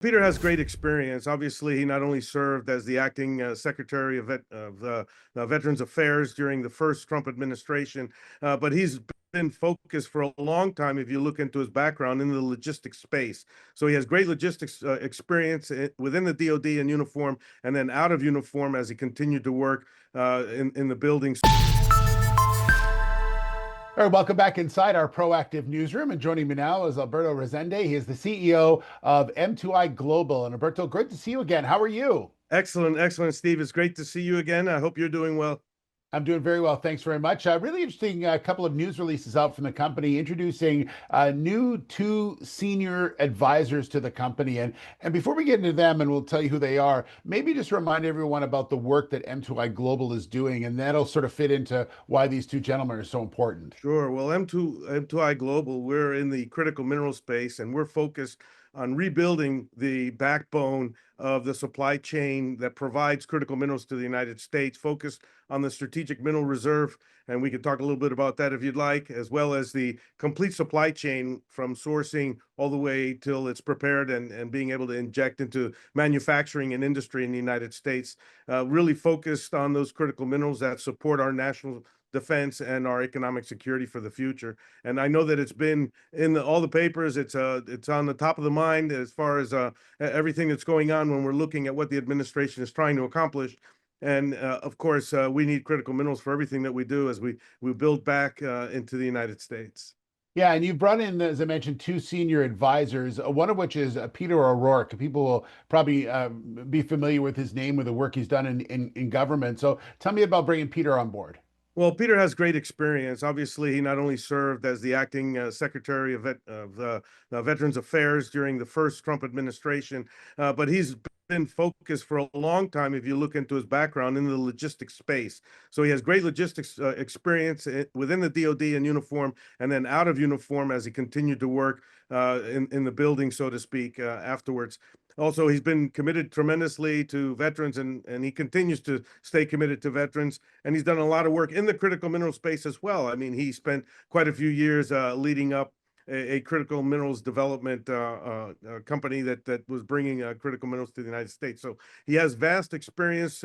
Peter has great experience. Obviously, he not only served as the acting Secretary of Veterans Affairs during the first Trump administration, but he's been focused for a long time, if you look into his background, in the logistics space. So he has great logistics experience within the DoD in uniform and then out of uniform as he continued to work in the buildings. All right, welcome back inside our proactive newsroom. And joining me now is Alberto Rezende. He is the CEO of M2I Global. And Alberto, great to see you again. How are you? Excellent, excellent, Steve. It's great to see you again. I hope you're doing well. I'm doing very well. Thanks very much. Really interesting couple of news releases out from the company introducing new two senior advisors to the company. And before we get into them, and we'll tell you who they are, maybe just remind everyone about the work that M2I Global is doing, and that'll sort of fit into why these two gentlemen are so important. Sure. Well, M2I Global, we're in the critical mineral space, and we're focused on rebuilding the backbone of the supply chain that provides critical minerals to the United States, focused on the Strategic Mineral Reserve. And we can talk a little bit about that if you'd like, as well as the complete supply chain from sourcing all the way till it's prepared and being able to inject into manufacturing and industry in the United States. Really focused on those critical minerals that support our national defense and our economic security for the future. And I know that it's been in all the papers. It's on the top of the mind as far as everything that's going on when we're looking at what the administration is trying to accomplish. And of course, we need critical minerals for everything that we do as we build back into the United States. Yeah, and you've brought in, as I mentioned, two senior advisors, one of which is Peter O'Rourke. People will probably be familiar with his name with the work he's done in government. So tell me about bringing Peter on board. Well, Peter has great experience. Obviously, he not only served as the acting Secretary of Veterans Affairs during the first Trump administration, but he's been focused for a long time, if you look into his background, in the logistics space. So he has great logistics experience within the DoD in uniform and then out of uniform as he continued to work in the building, so to speak, afterwards. Also, he's been committed tremendously to veterans, and he continues to stay committed to veterans. And he's done a lot of work in the critical mineral space as well. I mean, he spent quite a few years leading up a critical minerals development company that was bringing critical minerals to the United States. So he has vast experience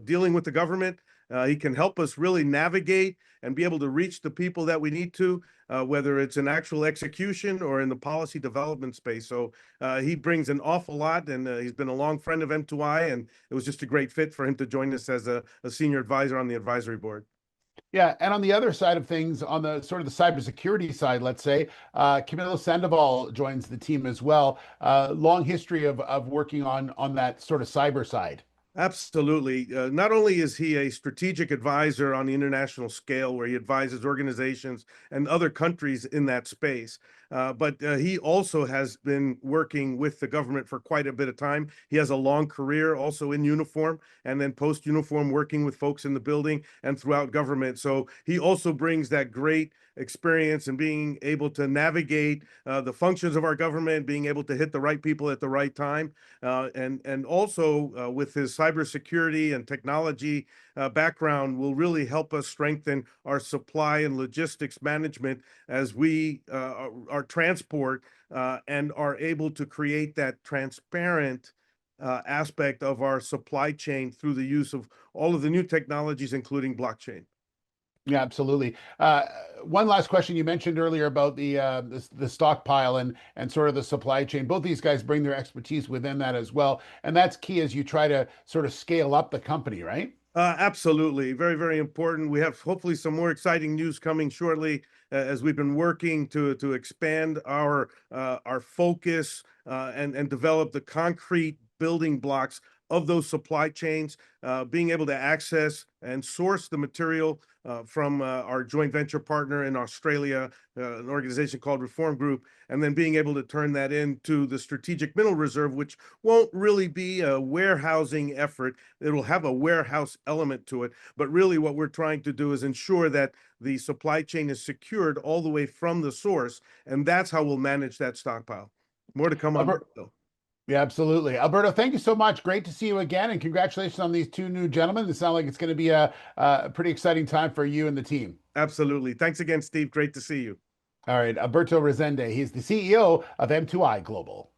dealing with the government. He can help us really navigate and be able to reach the people that we need to, whether it's an actual execution or in the policy development space. So he brings an awful lot, and he's been a long friend of M2I, and it was just a great fit for him to join us as a senior advisor on the advisory board. Yeah, and on the other side of things, on the sort of the cybersecurity side, let's say, Camilo Sandoval joins the team as well. Long history of working on that sort of cyber side. Absolutely. Not only is he a strategic advisor on the international scale, where he advises organizations and other countries in that space, but he also has been working with the government for quite a bit of time. He has a long career also in uniform and then post uniform working with folks in the building and throughout government. So he also brings that great experience in being able to navigate the functions of our government, being able to hit the right people at the right time, and also with his cybersecurity and technology background will really help us strengthen our supply and logistics management as we our transport and are able to create that transparent aspect of our supply chain through the use of all of the new technologies, including blockchain. Yeah, absolutely. One last question. You mentioned earlier about the stockpile and sort of the supply chain. Both these guys bring their expertise within that as well, and that's key as you try to sort of scale up the company, right? Absolutely. Very, very important. We have hopefully some more exciting news coming shortly as we've been working to expand our focus and develop the concrete building blocks of those supply chains, being able to access and source the material from our joint venture partner in Australia, an organization called Reform Group, and then being able to turn that into the Strategic Mineral Reserve, which won't really be a warehousing effort. It'll have a warehouse element to it, but really what we're trying to do is ensure that the supply chain is secured all the way from the source, and that's how we'll manage that stockpile. More to come on that, though. Yeah, absolutely. Alberto, thank you so much. Great to see you again, and congratulations on these two new gentlemen. It sounds like it's going to be a pretty exciting time for you and the team. Absolutely. Thanks again, Steve. Great to see you. All right, Alberto Rezende. He's the CEO of M2I Global.